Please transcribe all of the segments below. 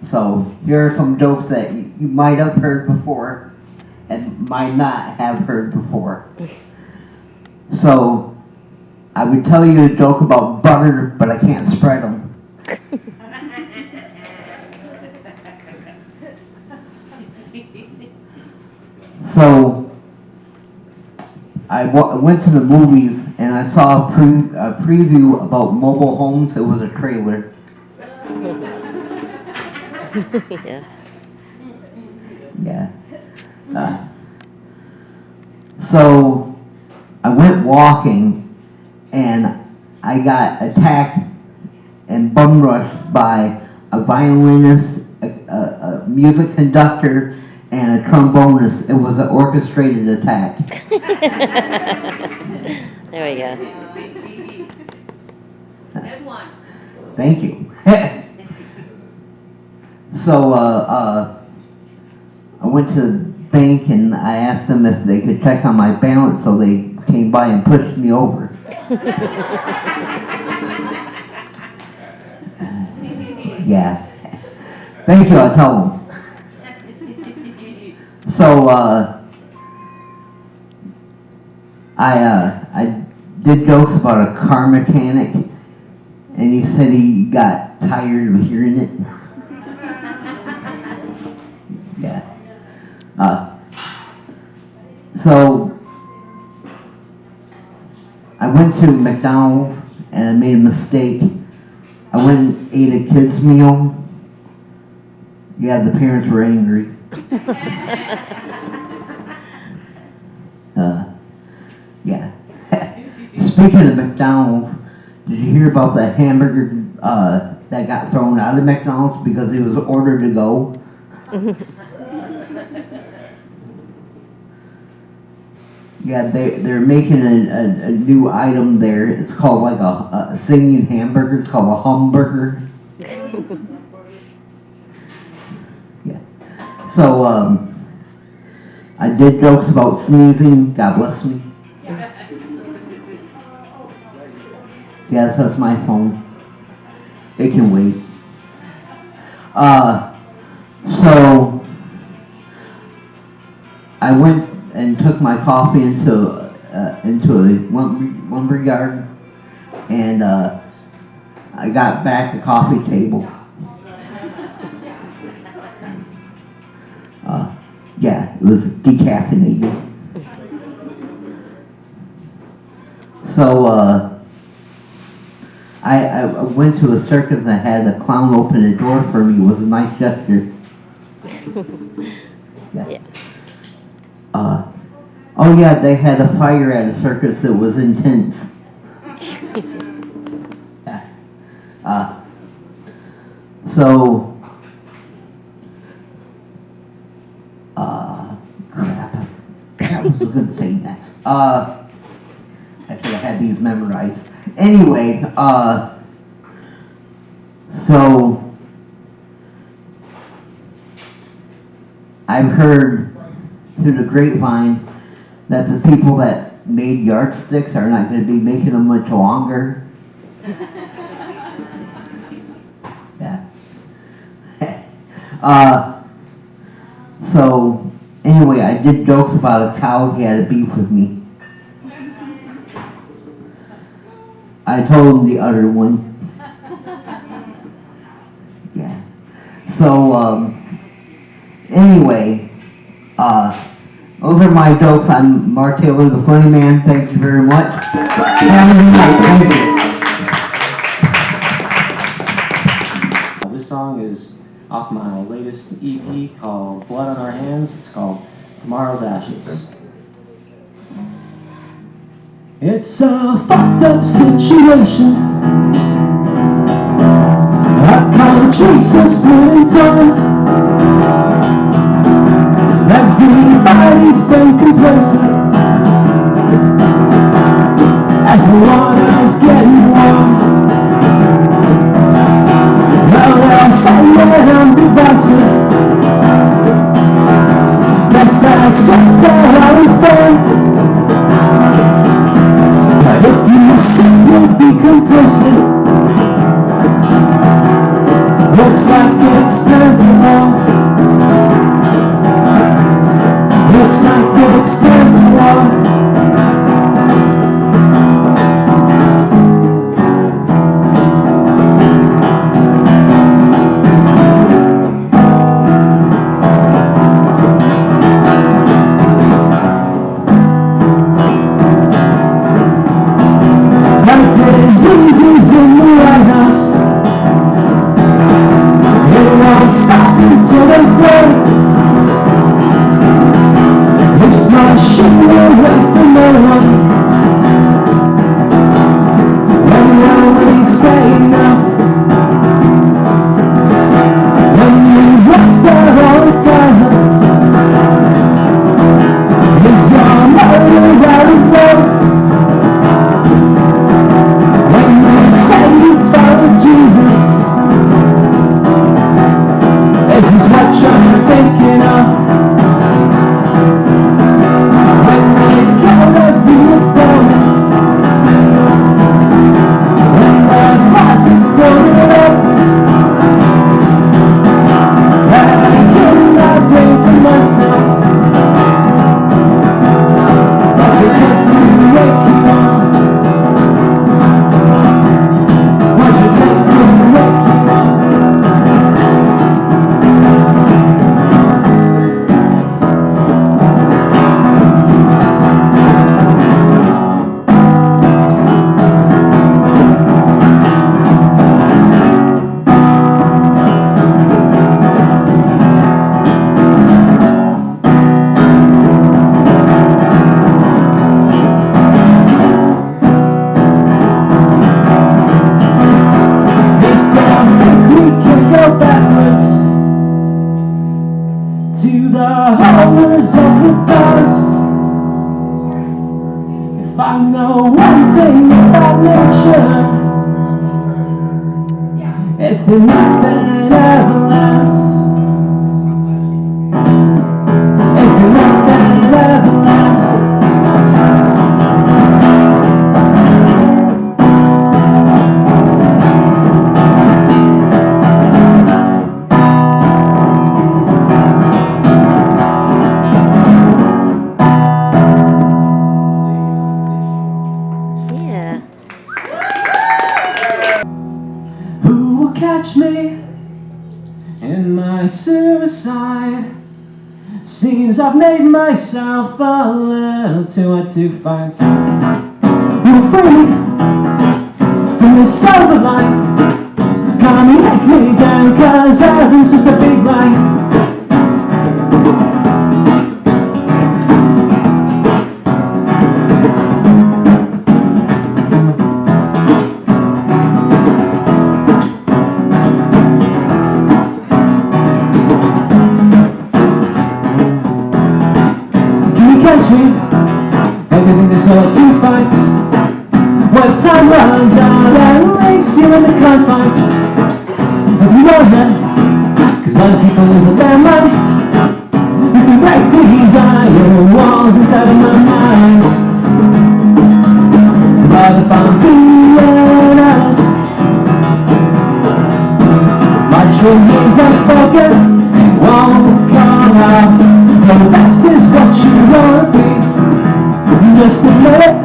So here are some jokes that you might have heard before and might not have heard before. So I would tell you a joke about butter, but I can't spread them. So I went to the movies and I saw a preview about mobile homes. It was a trailer. Yeah. Yeah. So I went walking and I got attacked and bum rushed by a violinist, a music conductor, and a trombonist. It was an orchestrated attack. There we go. Good one. Thank you. So I went to the bank and I asked them if they could check on my balance, so they came by and pushed me over. Yeah. Thank you, I'll tell them. So I did jokes about a car mechanic, and he said he got tired of hearing it. Yeah. So I went to McDonald's and I made a mistake. I went and ate a kid's meal. Yeah, the parents were angry. Yeah. Speaking of McDonald's, did you hear about the hamburger that got thrown out of McDonald's because it was ordered to go? Yeah, they're making a new item there. It's called like a singing hamburger. It's called a hamburger. Yeah. So I did jokes about sneezing. God bless me. Yes, that's my phone. It can wait. So I went and took my coffee into a lumber yard, and I got back the coffee table. Yeah, it was decaffeinated. So I went to a circus that had a clown open a door for me. It was a nice gesture. Yeah. Oh yeah, they had a fire at a circus that was intense. Yeah. So crap. I was going to say next. I should have had these memorized. Anyway, so I've heard through the grapevine that the people that made yardsticks are not going to be making them much longer. Yeah. So anyway, I did jokes about a cow. He had a beef with me. I told him the other one. Yeah. So anyway, those are my jokes. I'm Mark Taylor, the funny man. Thank you very much. Have a good night. Thank you. This song is off my latest EP called Blood on Our Hands. It's called Tomorrow's Ashes. It's a fucked up situation. Our country's a split time. Everybody's been complacent as the water's getting warm. Well, they'll say that I'm divisive. Guess that's just how I was born. But if you say you'll be complacent, well Looks like it's time for war. Looks like it's time for war. Zing's in the White House. It won't stop until there's blood. This machine will wait for no one. When will we say enough? When you left out all the Gaza, is your motive out of love? Jesus, is this what you're thinking of? When they killed every opponent, when the closet's blown up, and I cannot wait for months now. What's it take to wake you up? To the horrors of the past. If I know one thing about nature, it's that nothing ever lasts. It's that nothing ever lasts. Catch me in my suicide. Seems I've made myself a little too hard to find. You'll free me from this silver line. Come and take me down, 'cause heaven's just a big lie. Catch me, everything is hard to fight. What if time runs out and leaves you in the confines of your head? 'Cause other people lose their mind. You can break these iron walls inside of my mind. But if I'm being honest, my true name's unspoken and won't come out. The best is what you wanna be. Just a minute,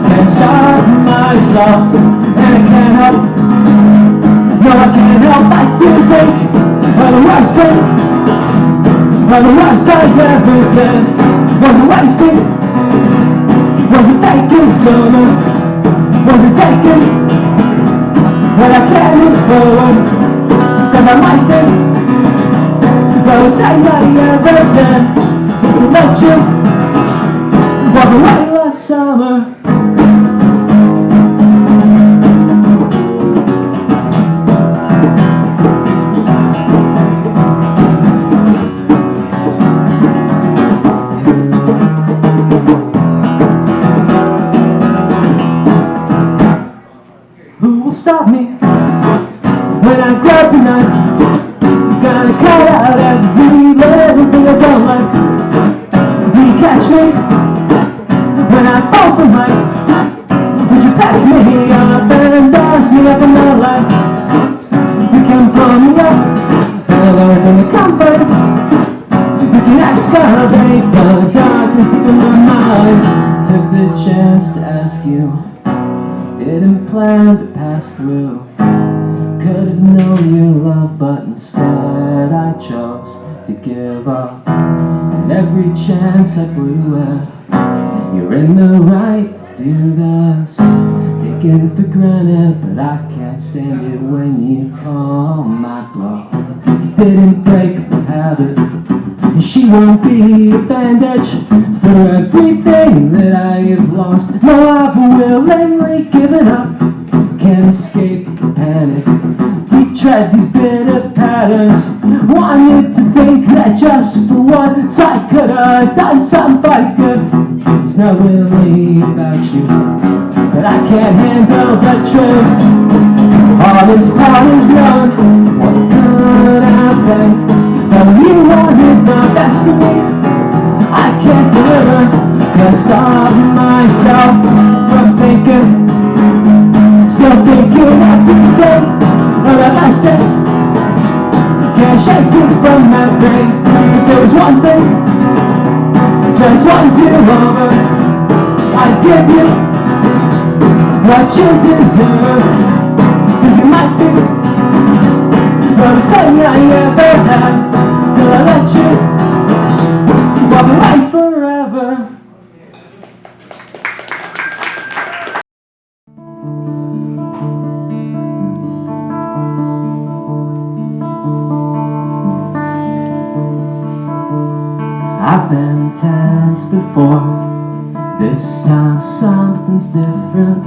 can't stop myself, and I can't help. No, I can't help but to think of the worst thing, of the worst I ever did. Was it wasted? Was it taken sooner? Was it taken when I can't move forward? 'Cause I might think the worst thing I ever did was to let you walk away last summer. Who will stop me when I grab the knife? Gotta cut out every little thing I don't like. Will you catch me chance to ask you. Didn't plan to pass through. Could have known your love, but instead I chose to give up. And every chance I blew it. You're in the right to do this. Taken for granted, but I can't stand it when you call my bluff. Didn't break the habit. She won't be a bandage for everything that I have lost. No, I've willingly given up. Can't escape the panic. Deep tread these bitter patterns. Wanted to think that just for once I could have done somebody good. It's not really about you, but I can't handle the truth. The hardest part is knowing what could have been. Though you wanted the best of me, I can't deliver. Can't stop myself from thinking. Still thinking every day of the last day. Can't shake it from my brain. If there was one thing, just one do-over, I'd give you what you deserve. 'Cause it might be the most thing I ever had, till I let you walk away forever. I've been tense before. This time something's different.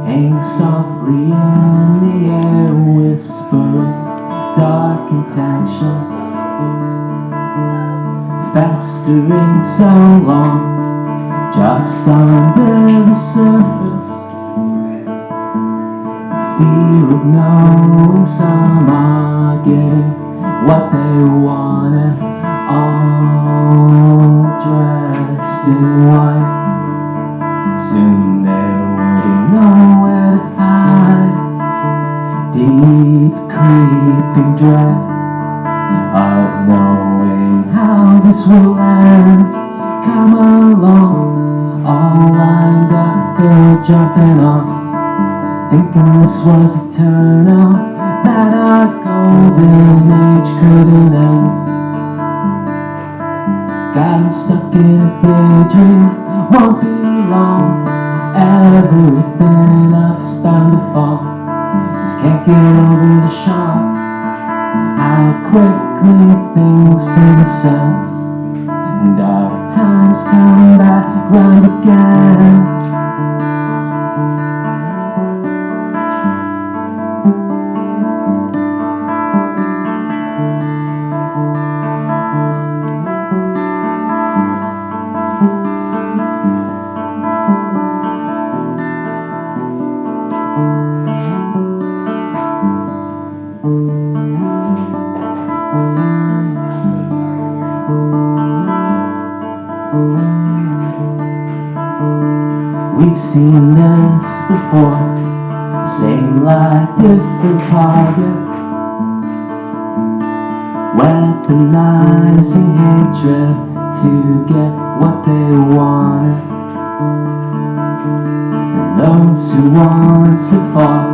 Hang softly in the air, whispering dark intentions. Festering so long, just under the surface. Fear of knowing some are getting what they wanted, all dressed in white. Soon there will be nowhere to hide. Deep creeping dread of knowing how this will end. Come along, all lined up for jumping off, thinking this was eternal, that our golden age couldn't end. Gotten stuck in a daydream, won't be long. Everything up's bound to fall. Just can't get over the shock. How quickly things can descend. Dark times come back round again. We've seen this before, same light, different target. Weaponizing hatred to get what they wanted. And those who once had fought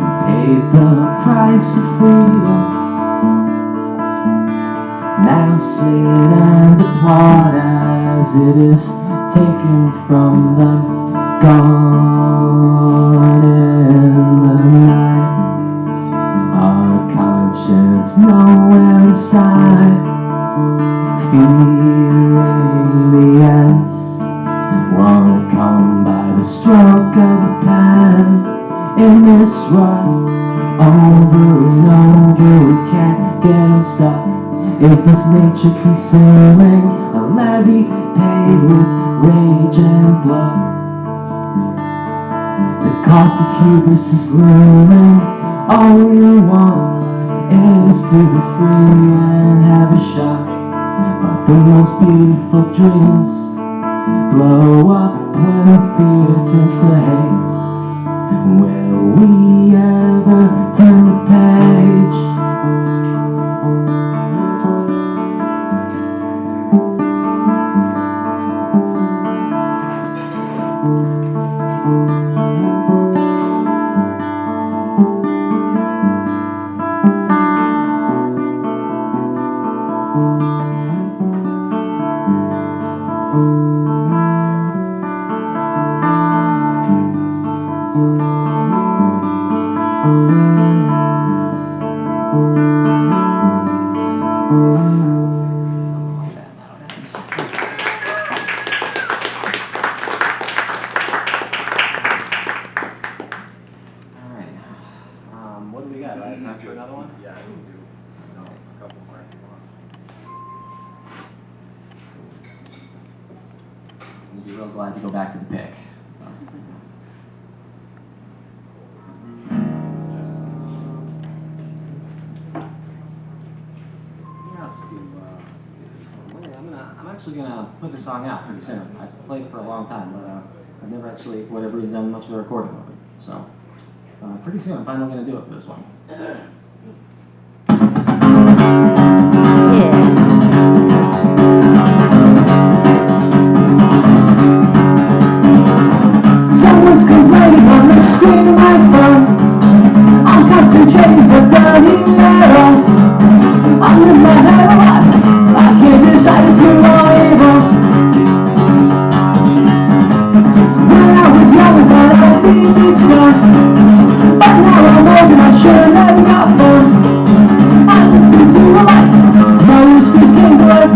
and paid the price of freedom now sit and applaud as it is taken from them. Gone in the night, our conscience nowhere inside, fearing the end won't come by the stroke of a pen. In this run, over and over, we can't get unstuck. Is this nature consuming a levy paid with rage and blood? The cost of hubris is looming. All we want is to be free and have a shot. But the most beautiful dreams blow up when fear turns to hate. Will we ever turn the page? another one? Yeah, I can do, no, a couple more. We'll be real glad to go back to the pick. I'm actually gonna put the song out pretty soon. I've played it for a long time, but I've never actually, for whatever reason, done much of a recording of it. So, pretty soon I'm finally gonna do it for this one. Someone's complaining on the screen of my phone. I'm concentrating but down in at all. I'm in my head a lot. I can't decide if you're all evil. When I was young, I thought I'd be a big star, but now I'm old and I sure never got fun. I looked into a light, my whiskers came to life.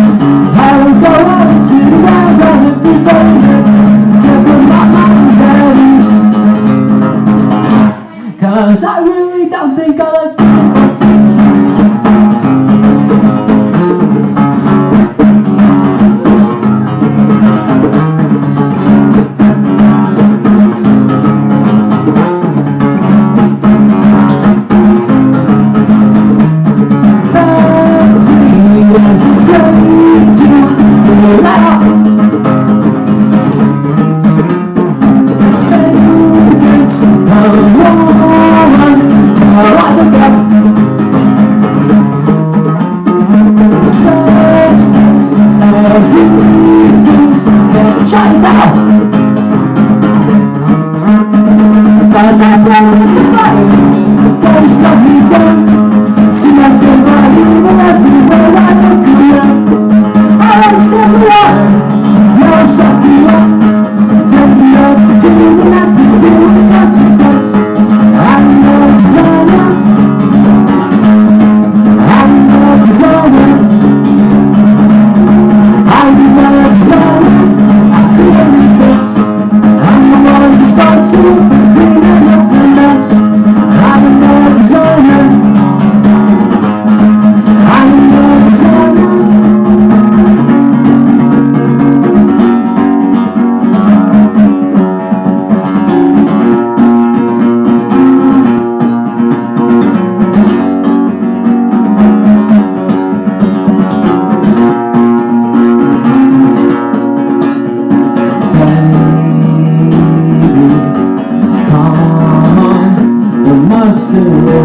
I would go out and sit around on everybody here, kept in my mind at ease. 'Cause I really don't think I like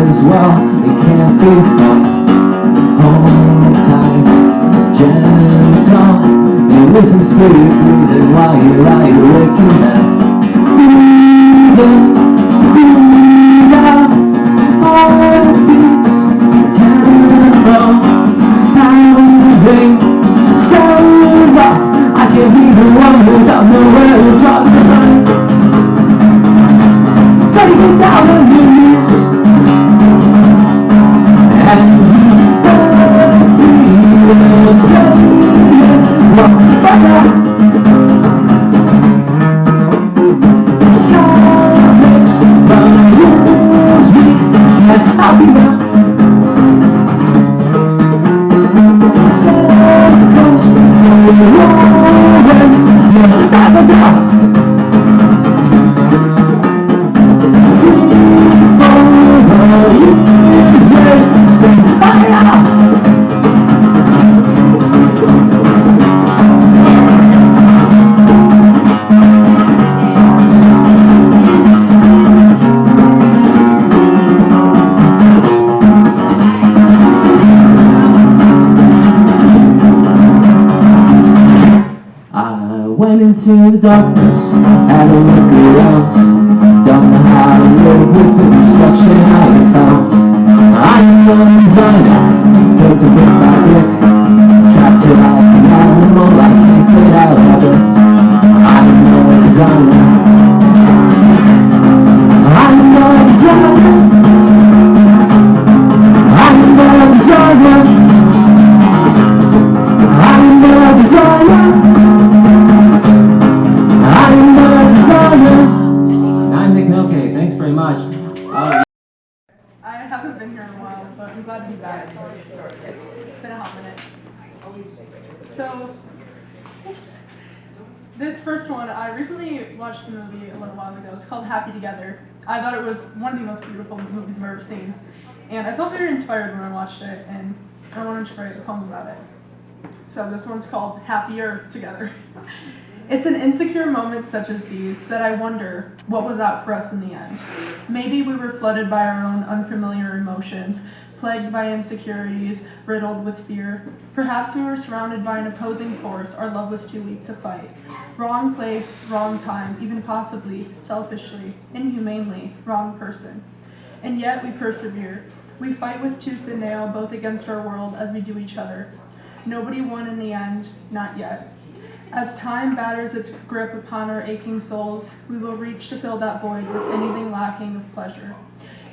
as well, it can't be fun. Hold tight, gentle, and listen to your breathing while you lie awake in bed. Breathe in, breathe out, heartbeats, tempo, pounding, so rough, I can't be the one without nowhere to drop the line. So you get down on your knees and you comics, the rules me, and I'll be back. Comes the back down. Into the darkness, had a look around. Don't know how to live with the destruction I have found. I'm a designer, built a brick by brick, trapped it like an animal, I can't get out of it. I'm a designer, I'm a designer, I'm a designer, I'm a designer. I'm Nick. Okay, thanks very much. I have a glad to be back. It's been a hot minute. So, this first one, I recently watched the movie a little while ago. It's called Happy Together. I thought it was one of the most beautiful movies I've ever seen. And I felt very inspired when I watched it, and I wanted to write a poem about it. So this one's called Happier Together. It's in insecure moments such as these that I wonder what was out for us in the end. Maybe we were flooded by our own unfamiliar emotions, plagued by insecurities, riddled with fear. Perhaps we were surrounded by an opposing force our love was too weak to fight. Wrong place, wrong time, even possibly, selfishly, inhumanely, wrong person. And yet we persevere. We fight with tooth and nail, both against our world as we do each other. Nobody won in the end, not yet. As time batters its grip upon our aching souls, we will reach to fill that void with anything lacking of pleasure.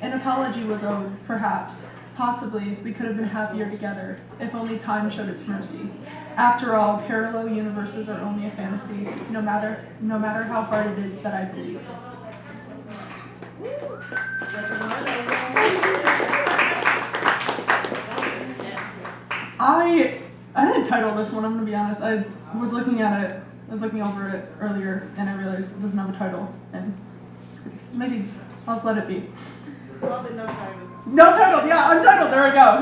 An apology was owed, perhaps. Possibly, we could have been happier together, if only time showed its mercy. After all, parallel universes are only a fantasy, no matter how hard it is that I believe. I didn't title this one, I'm gonna be honest. I was looking over it earlier, and I realized it doesn't have a title, and maybe I'll just let it be. Well, then no title. No title, yeah, untitled, there we go.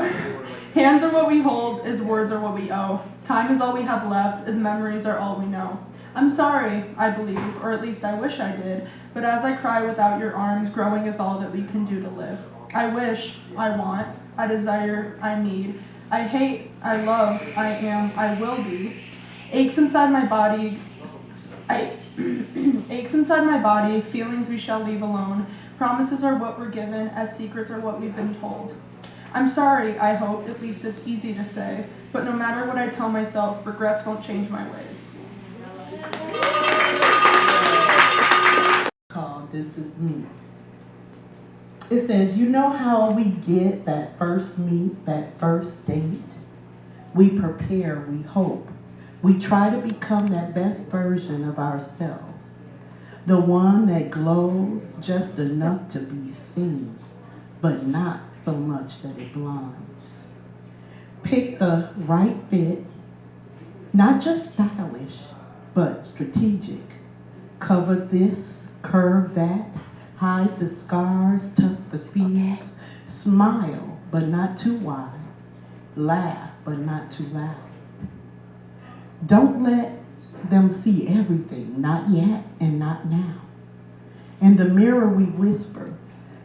Hands are what we hold, as words are what we owe. Time is all we have left, as memories are all we know. I'm sorry, I believe, or at least I wish I did, but as I cry without your arms, growing is all that we can do to live. I wish, I want, I desire, I need, I hate, I love, I am, I will be. Aches inside my body, aches inside my body, feelings we shall leave alone. Promises are what we're given, as secrets are what we've been told. I'm sorry, I hope, at least it's easy to say, but no matter what I tell myself, regrets won't change my ways. Called This Is Me. It says, you know how we get that first meet, that first date? We prepare, we hope. We try to become that best version of ourselves. The one that glows just enough to be seen, but not so much that it blinds. Pick the right fit, not just stylish, but strategic. Cover this, curve that, hide the scars, tuck the fears, smile, but not too wide, laugh, but not too loud. Don't let them see everything, not yet and not now. In the mirror we whisper,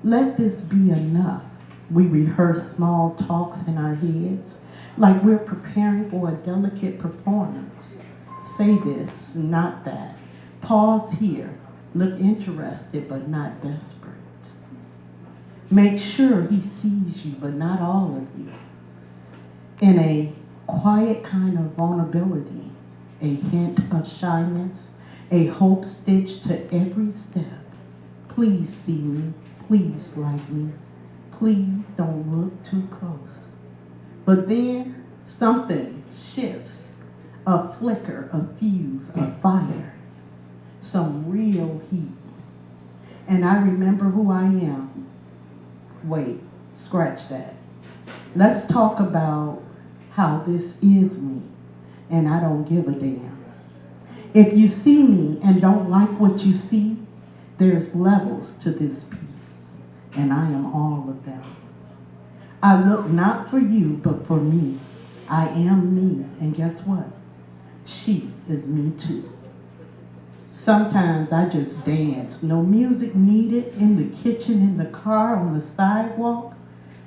let this be enough. We rehearse small talks in our heads, like we're preparing for a delicate performance. Say this, not that. Pause here. Look interested, but not desperate. Make sure he sees you, but not all of you. In a quiet kind of vulnerability, a hint of shyness, a hope stitched to every step. Please see me, please like me, please don't look too close. But then something shifts, a flicker, a fuse, a fire, some real heat. And I remember who I am. Wait, scratch that. Let's talk about how this is me, and I don't give a damn. If you see me and don't like what you see, there's levels to this piece, and I am all of them. I look not for you, but for me. I am me, and guess what? She is me too. Sometimes I just dance, no music needed, in the kitchen, in the car, on the sidewalk.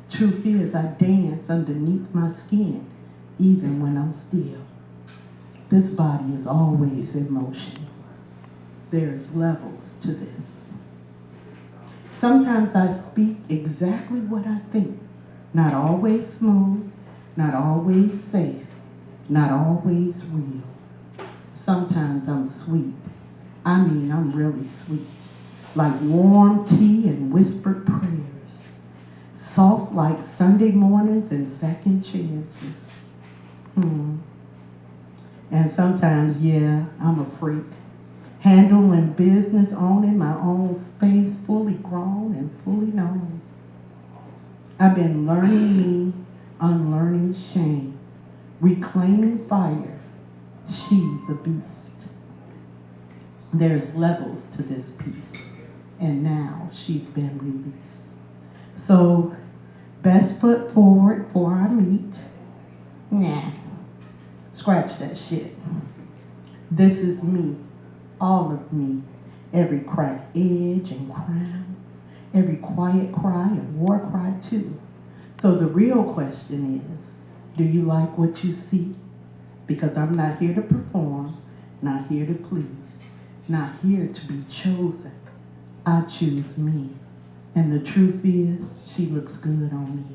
Truth is, I dance underneath my skin, even when I'm still. This body is always in motion. There's levels to this. Sometimes I speak exactly what I think. Not always smooth, not always safe, not always real. Sometimes I'm sweet. I mean, I'm really sweet. Like warm tea and whispered prayers. Soft like Sunday mornings and second chances. And sometimes, yeah, I'm a freak. Handling business, owning my own space, fully grown and fully known. I've been learning me, unlearning shame, reclaiming fire. She's a beast. There's levels to this piece, and now she's been released. So, best foot forward for our meet. Nah, scratch that shit. This is me, all of me, every cracked edge and crown, every quiet cry and war cry too. So the real question is, do you like what you see? Because I'm not here to perform, not here to please, not here to be chosen. I choose me. And the truth is, she looks good on me.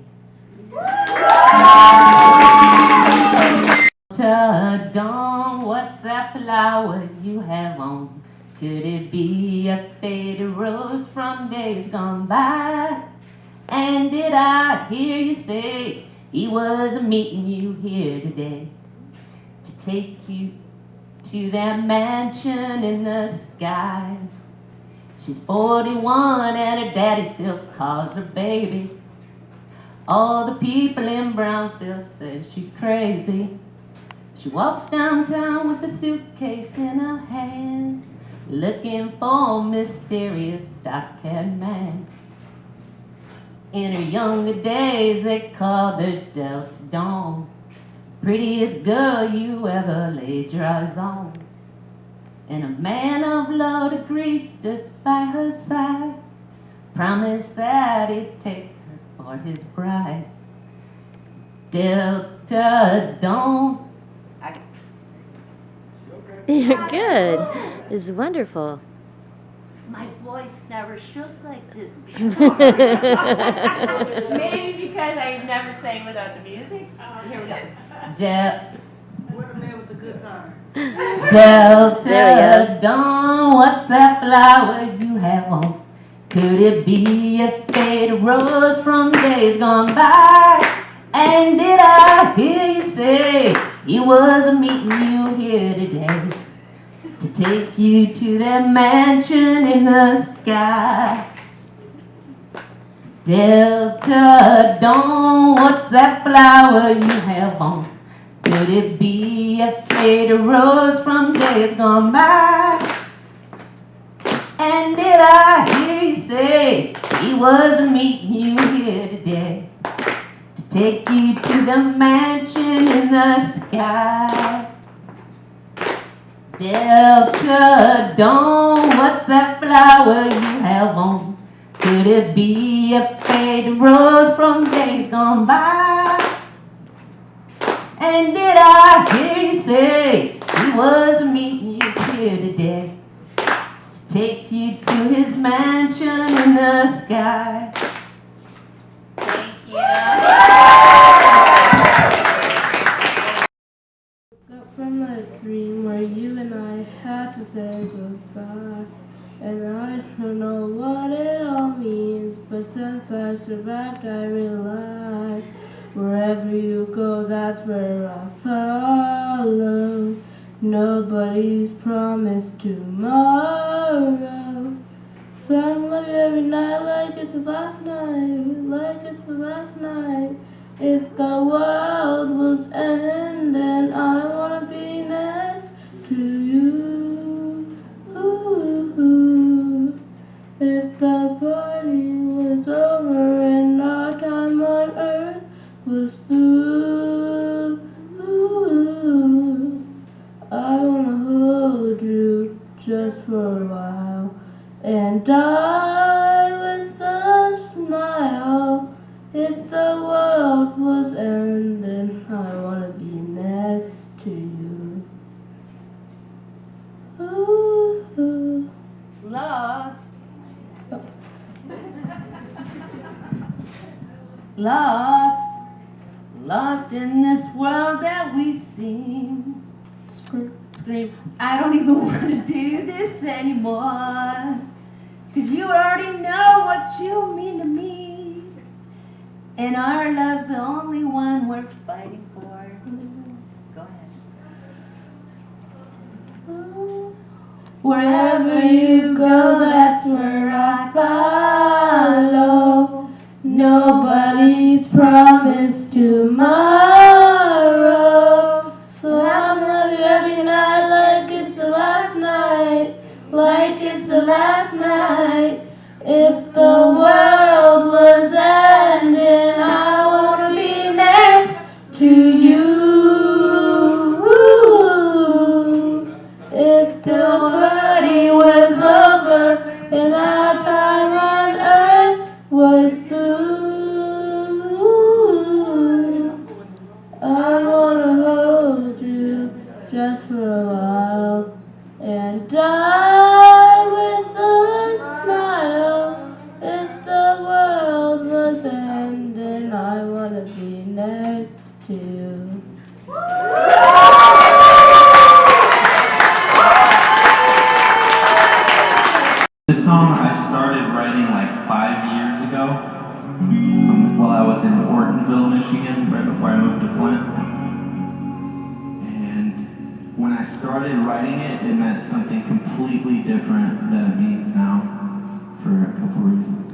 Dawn, what's that flower you have on? Could it be a faded rose from days gone by? And did I hear you say he was meeting you here today to take you to that mansion in the sky? She's 41 and her daddy still calls her baby. All the people in Brownfield say she's crazy. She walks downtown with a suitcase in her hand, looking for a mysterious dark-haired man. In her younger days, they called her Delta Dawn, prettiest girl you ever laid your eyes on. And a man of low degree stood by her side, promised that he'd take her for his bride. Delta Dawn. You're good. It's wonderful. My voice never shook like this before. Maybe because I never sang without the music. Here we go. What a man with the guitar. Delta Dawn, what's that flower you have on? Could it be a faded rose from days gone by? And did I hear you say he was meeting you here today to take you to that mansion in the sky? Delta Dawn, what's that flower you have on? Could it be a faded rose from days gone by? And did I hear you say he was meeting you here today to take you to the mansion in the sky? Delta Dawn, what's that flower you have on? Could it be a faded rose from days gone by? And did I hear you say he was meeting you here today to take you to his mansion in the sky? Thank you. Up from a dream where you and I had to say goodbye. And I don't know what it all means, but since I survived I realized wherever you go, that's where I follow. Nobody's promised tomorrow. So I'm living every night like it's the last night, like it's the last night. If the world was ending, I wanna be next to you. Ooh. If the party was over and our time on earth was through, I wanna hold you just for a while and die with a smile. If the world was ending, I wanna be next to you. Ooh. Lost. Lost. Lost in this world that we seem. Scream. I don't even want to do this anymore. 'Cause you already know what you mean to me. And our love's the only one worth fighting for. Go ahead. Wherever you go, that's where I follow. Nobody's promised tomorrow. So I'm love you every night like it's the last night. Like it's the last night. If the world was ending, I wanna be next to you. If the party was over and our time on earth was through, I wanna hold you just for a while and die with a smile. If the world was ending, I wanna be next to you. This song I started writing like 5 years ago while I was in Ortonville, Michigan, right before I moved to Flint. And when I started writing it, it meant something completely different than it means now for a couple reasons.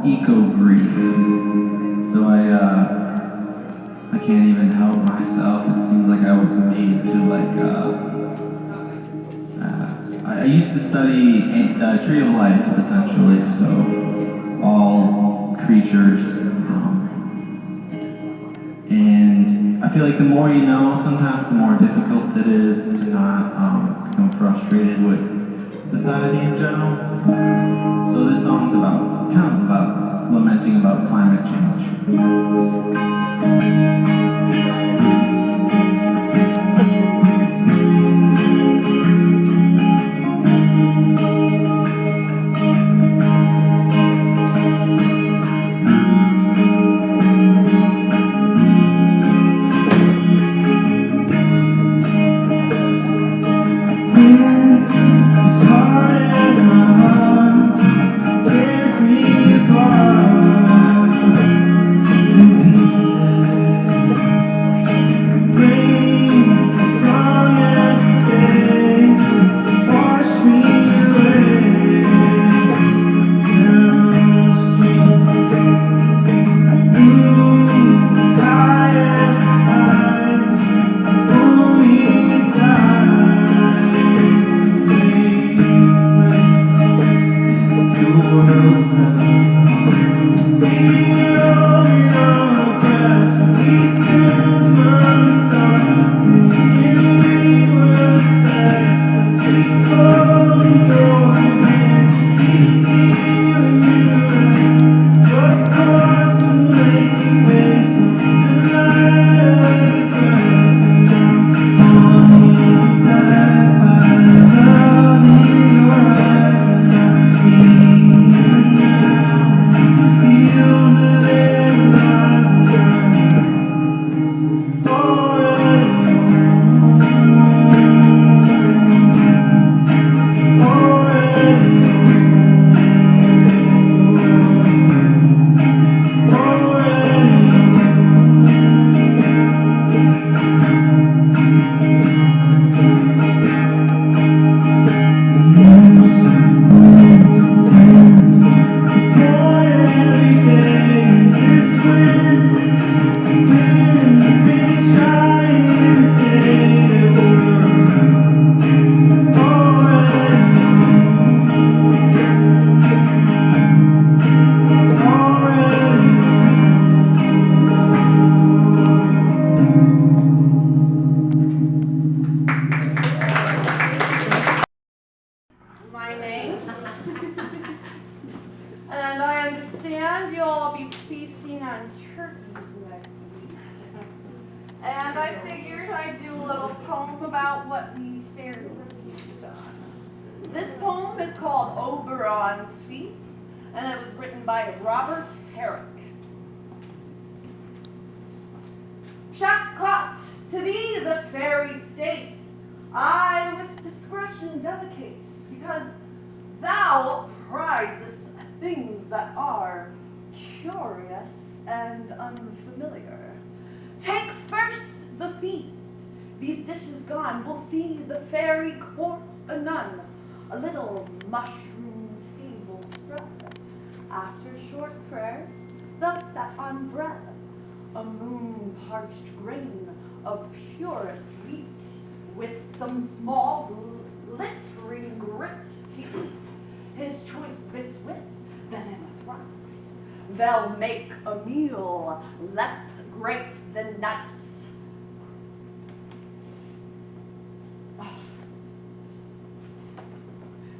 eco-grief. So I can't even help myself. It seems like I was made to I used to study the tree of life, essentially, so all creatures. And I feel like the more you know, sometimes the more difficult it is to not become frustrated with society in general. So this song's kind of about lamenting about climate change. Tears me apart to pieces. I do a little poem about what we fairies feast on. This poem is called Oberon's Feast, and it was written by Robert Herrick. Shotcot, to thee the fairy state, I with discretion dedicate, because thou prizest things that are curious and unfamiliar. Take first the feast. These dishes gone, we'll see the fairy court anon, a little mushroom table spread. After short prayers, thus set on bread, a moon-parched grain of purest wheat, with some small glittering grit to eat, his choice bits with, then in a thrice, they'll make a meal less great than nice.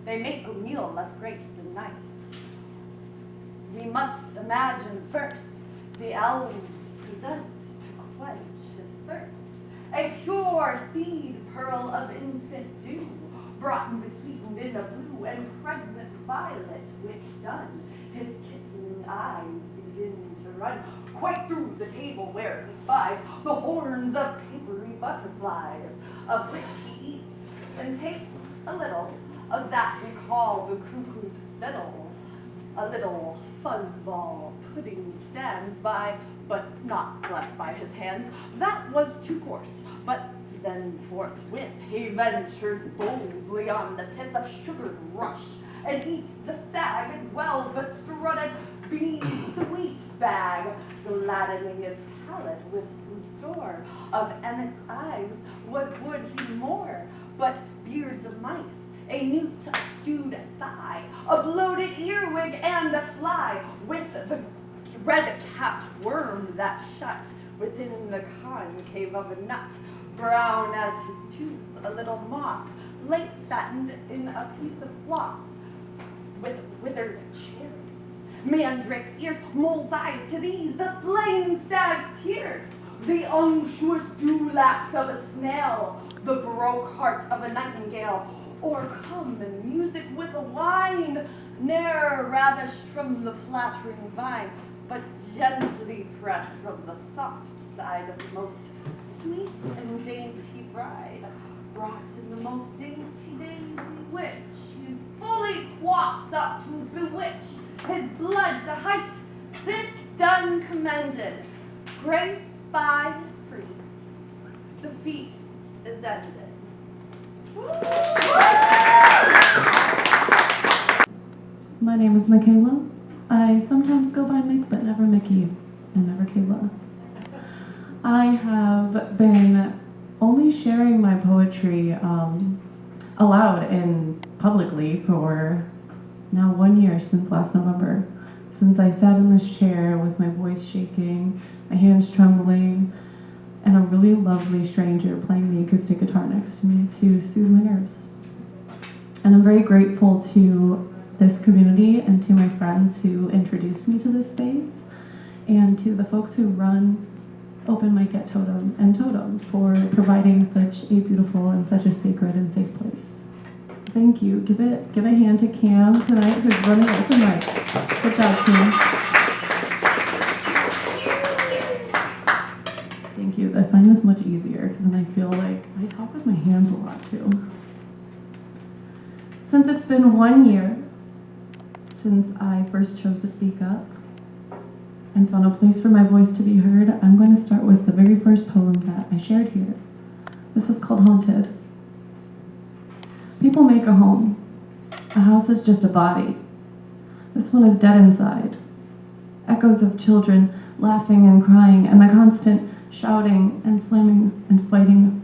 They make a meal less great than nice. We must imagine first the elves present to quench his thirst. A pure seed pearl of infant dew, brought and besweetened in a blue and pregnant violet, which done, his kitten eyes begin to run quite through the table where he spies the horns of papery butterflies, of which he eats and tastes a little of that we call the cuckoo spittle. A little fuzzball pudding stands by, but not blessed by his hands. That was too coarse, but then forthwith he ventures boldly on the pith of sugared rush, and eats the sag and well-bestrutted bean sweet bag, gladdening his palate with some store of Emmet's eyes. What would he more but beards of mice, a newt stewed thigh, a bloated earwig, and a fly, with the red-capped worm that shuts within the concave of a nut, brown as his tooth, a little moth, late fattened in a piece of cloth, with withered cherries, mandrake's ears, mole's eyes, to these the slain stag's tears, the unctuous dewlaps of a snail, the broke heart of a nightingale, or come in music with a wine, ne'er ravished from the flattering vine, but gently pressed from the soft side of the most sweet and dainty bride, brought in the most dainty daisy which he fully quaffs up to bewitch his blood to height. This done commended, graced by his priest, the feast is ended. My name is Michaela. I sometimes go by Mick, but never Mickey, and never Kayla. I have been only sharing my poetry aloud and publicly for now 1 year, since last November. Since I sat in this chair with my voice shaking, my hands trembling, and a really lovely stranger playing the acoustic guitar next to me to soothe my nerves. And I'm very grateful to this community and to my friends who introduced me to this space, and to the folks who run Open Mic at Totem and Totem for providing such a beautiful and such a sacred and safe place. Thank you. Give a hand to Cam tonight, who's running Open Mic. Good job, Cam. Thank you. I find this much easier because then I feel like I talk with my hands a lot too. Since it's been 1 year since I first chose to speak up and found a place for my voice to be heard, I'm going to start with the very first poem that I shared here. This is called Haunted. People make a home. A house is just a body. This one is dead inside. Echoes of children laughing and crying, and the constant shouting and slamming and fighting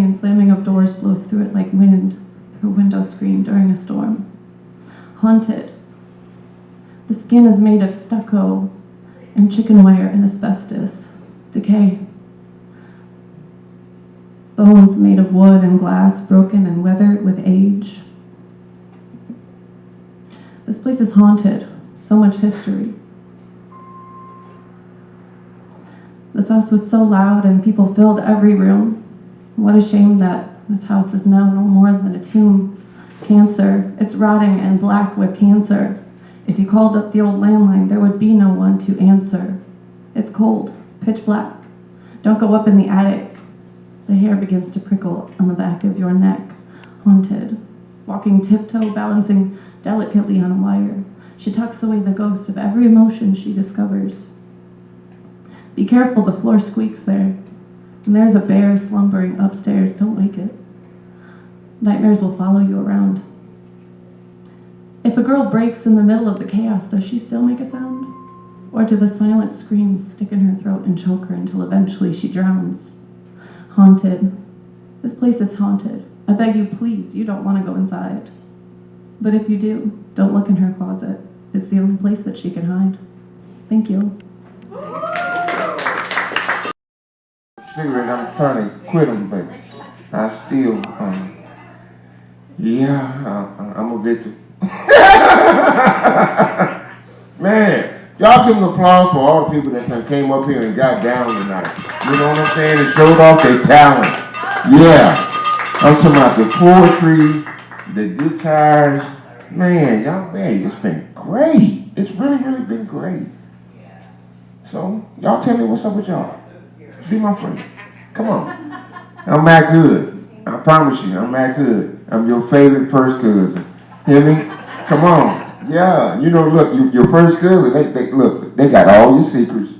and slamming of doors blows through it like wind through a window screen during a storm. Haunted. The skin is made of stucco and chicken wire and asbestos. Decay. Bones made of wood and glass, broken and weathered with age. This place is haunted. So much history. This house was so loud and people filled every room. What a shame that this house is now no more than a tomb. Cancer, it's rotting and black with cancer. If you called up the old landline, there would be no one to answer. It's cold, pitch black. Don't go up in the attic. The hair begins to prickle on the back of your neck. Haunted, walking tiptoe, balancing delicately on a wire. She tucks away the ghost of every emotion she discovers. Be careful, the floor squeaks there. And there's a bear slumbering upstairs, don't wake it. Nightmares will follow you around. If a girl breaks in the middle of the chaos, does she still make a sound? Or do the silent screams stick in her throat and choke her until eventually she drowns? Haunted. This place is haunted. I beg you, please, you don't want to go inside. But if you do, don't look in her closet. It's the only place that she can hide. Thank you. Cigarette, I'm trying to quit them, but I still, I'm a victim. Man, y'all give them applause for all the people that came up here and got down tonight. You know what I'm saying? And showed off their talent. Yeah. I'm talking about the poetry, the guitars. Man, y'all, man, it's been great. It's really, really been great. So, y'all tell me what's up with y'all. Be my friend. Come on. I'm that good. I promise you, I'm that good. I'm your favorite first cousin. Hear me? Come on. Yeah, you know, look, your first cousin, they got all your secrets.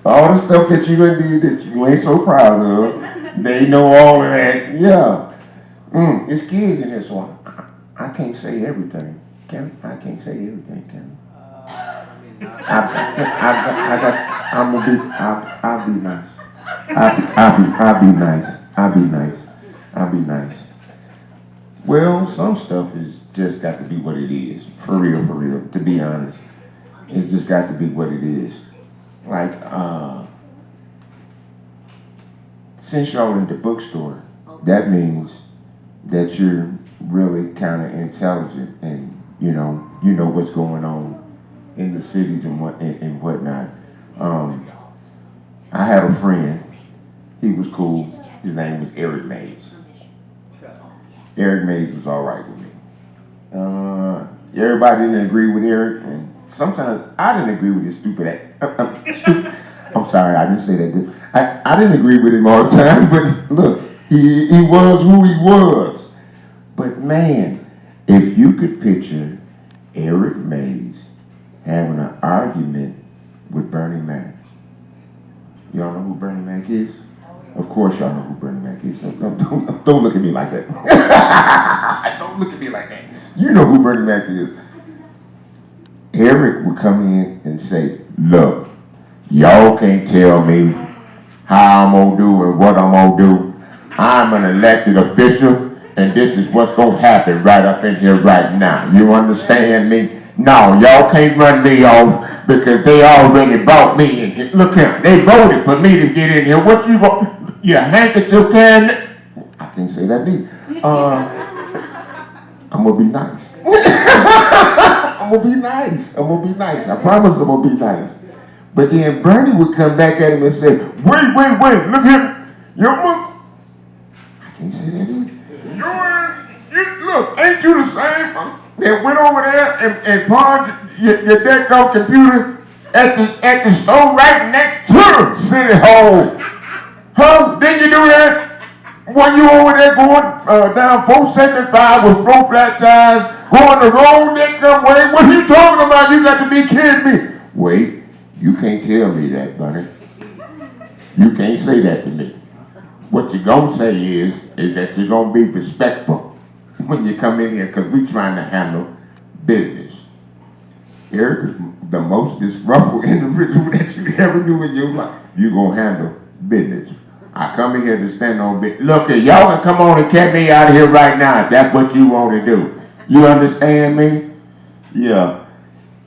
All the stuff that you done did that you ain't so proud of, they know all of that. Yeah. It's kids in here, so I can't say everything. I can't say everything, can I? I'll be nice. I'll be nice. Well, some stuff is just got to be what it is. For real, to be honest. It's just got to be what it is. Like, since y'all in the bookstore, that means that you're really kind of intelligent and you know what's going on in the cities and whatnot. I had a friend. He was cool. His name was Eric Mays. Eric Mays was all right with me. Everybody didn't agree with Eric, and sometimes I didn't agree with his stupid. I'm sorry, I didn't say that. I didn't agree with him all the time, but look, he was who he was. But man, if you could picture Eric Mays having an argument with Bernie Mac. Y'all know who Bernie Mac is? Of course y'all know who Bernie Mac is. Don't look at me like that. Don't look at me like that. You know who Bernie Mac is. Eric would come in and say, look, y'all can't tell me how I'm gonna do and what I'm gonna do. I'm an elected official, and this is what's gonna happen right up in here right now. You understand me? No, y'all can't run me off because they already bought me in here. Look here, they voted for me to get in here. What you want? You handkerchief can? I can't say that either. I'm gonna be nice. I'm gonna be nice. I promise I'm gonna be nice. But then Bernie would come back at him and say, wait, look here. I can't say that either. Look, ain't you the same that went over there and pawned your deck on computer at the store right next to the city hall? Huh? Didn't you do that? When you over there going down 475 with flow flat tires, going the wrong neck that way? What are you talking about? You got to be kidding me. Wait, you can't tell me that, Bunny. You can't say that to me. What you're going to say is that you're going to be respectful when you come in here because we're trying to handle business. Eric is the most disruptive individual that you ever knew in your life. You're going to handle business. I come in here to stand on business. Look, y'all can come on and get me out of here right now if that's what you want to do. You understand me? Yeah.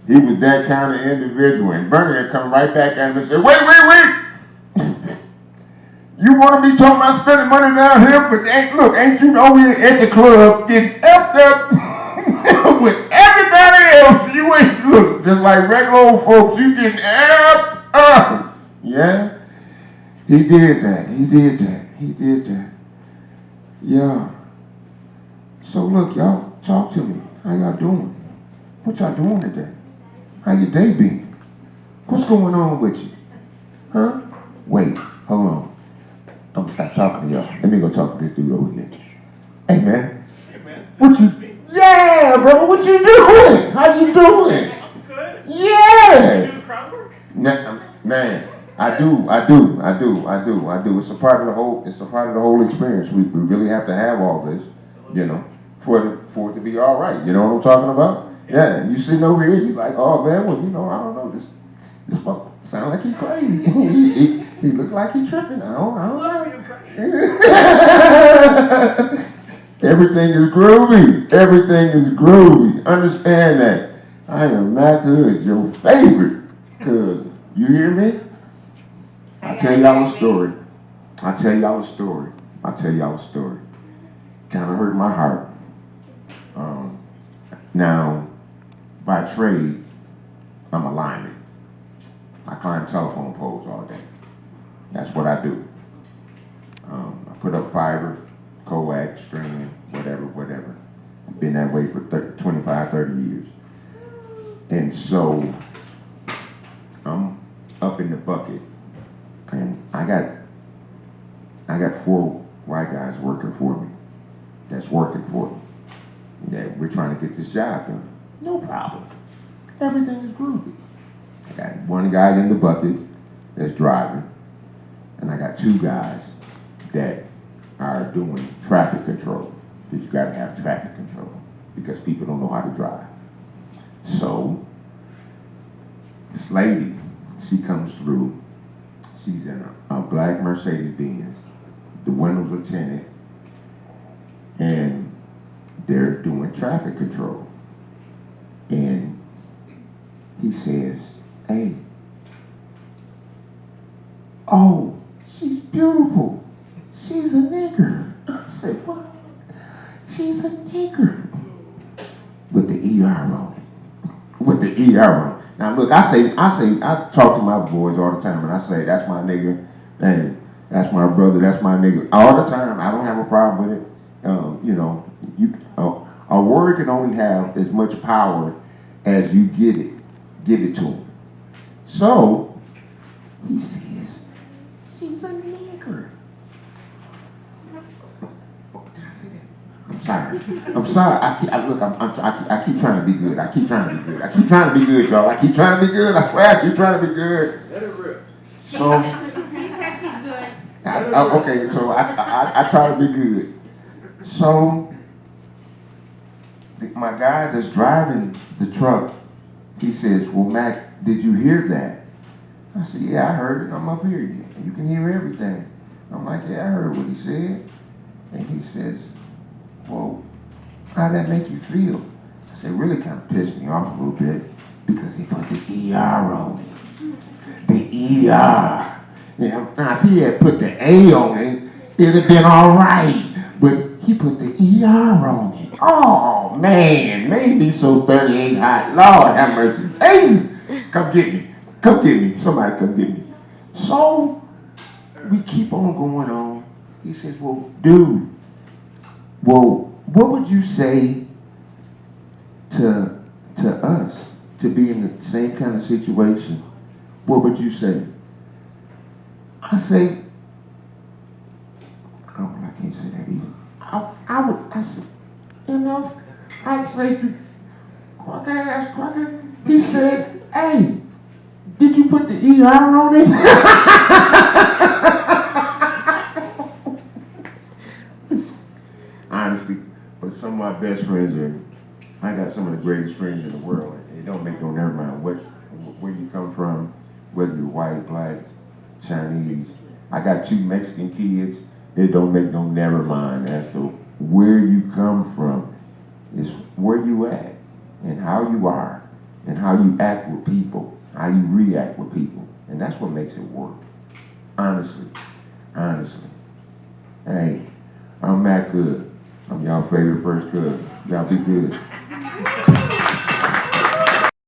He was that kind of individual. And Bernie would come right back at him and say, wait. You want to be talking about spending money down here, but ain't you over here at the club getting effed up with everybody else? You ain't, look, just like regular old folks, you getting effed Yeah, he did that. He did that. He did that. Yeah. So look, y'all, talk to me. How y'all doing? What y'all doing today? How your day been? What's going on with you? Huh? Wait, hold on. I'm gonna stop talking to y'all. Let me go talk to this dude over here. Hey man. Hey man. What you? Yeah, bro. What you doing? How you doing? I'm good. Yeah. You do crowd work? Man, I do. It's a part of the whole. It's a part of the whole experience. We really have to have all this, for it to be all right. You know what I'm talking about? Yeah. You sitting over here, you like, oh man, well, I don't know this. This fuck sound like he crazy. he look like he tripping. I don't know. Everything is groovy. Everything is groovy. Understand that. I am Mac Hood, your favorite cousin. You hear me? I'll tell y'all a story. Kind of hurt my heart. Now, by trade, I'm a lineman. I climb telephone poles all day. That's what I do. I put up fiber, coax, string, whatever. I've been that way for 25, 30 years. And so, I'm up in the bucket, and I got 4 white guys working for me. That's working for me. Yeah, we're trying to get this job done. No problem. Everything is groovy. I got 1 guy in the bucket that's driving, and I got 2 guys that are doing traffic control. Because you gotta have traffic control because people don't know how to drive. So, this lady, she comes through. She's in a black Mercedes-Benz. The windows are tinted, and they're doing traffic control. And he says, hey, oh, she's beautiful. She's a nigger. I said, what? She's a nigger. With the ER on it. With the ER on it. Now look, I talk to my boys all the time, and I say, that's my nigga, and that's my brother, that's my nigga. All the time, I don't have a problem with it. A word can only have as much power as you give it to him. So, he says, she's a nigger. Did I say that? I'm sorry. I keep trying to be good. I keep trying to be good, y'all. I keep trying to be good. I swear I keep trying to be good. Let it rip. So, She said she's good. okay, so I try to be good. So, my guy that's driving the truck, he says, well, Mac, did you hear that? I said, yeah, I heard it. I'm up here. You can hear everything. I'm like, yeah, I heard what he said. And he says, well, how'd that make you feel? I said, really kind of pissed me off a little bit because he put the ER on it. The ER. Now, if he had put the A on it, it'd have been all right. But he put the ER on it. Oh, man, made me so 38 hot. Lord have mercy. Hey, come get me. Somebody come get me. So, we keep on going on. He says, well, dude, what would you say to us to be in the same kind of situation? What would you say? I say, oh, I can't say that either. I say, Crocker ass Crocker. He said, hey, did you put the ER on it? Honestly, but some of my best friends I got some of the greatest friends in the world. It don't make no never mind where you come from, whether you're white, black, Chinese. I got 2 Mexican kids. It don't make no never mind as to where you come from. It's where you at and how you are and how you act with people, how you react with people. And that's what makes it work. Honestly. Hey, I'm Mac Hood. I'm y'all favorite first cousin. Y'all be good.